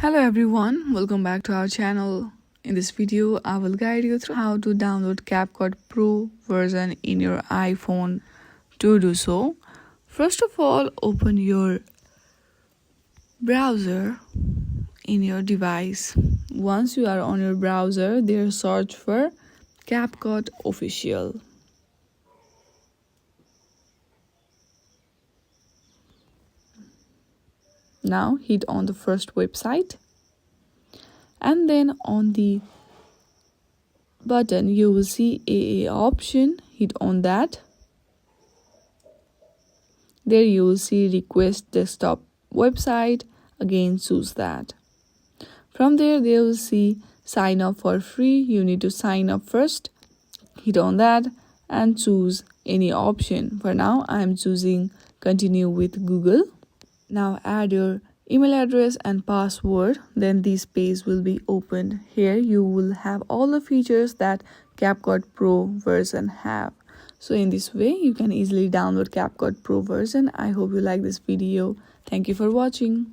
Hello everyone, welcome back to our channel. In this video, I will guide you through how to download Capcut Pro version in your iPhone. To do so, first of all, open your browser in your device. Once you are on your browser, there search for Capcut Official. Now hit on the first website, and then on the button you will see a option. Hit on that. There you will see request desktop website. Again, choose that. From there they will see sign up for free. You need to sign up first. Hit on that and choose any option. For now I am choosing continue with Google. Now add your email address and password. Then this page will be opened. Here you will have all the features that Capcut Pro version have. So in this way you can easily download Capcut Pro version. I hope you like this video. Thank you for watching.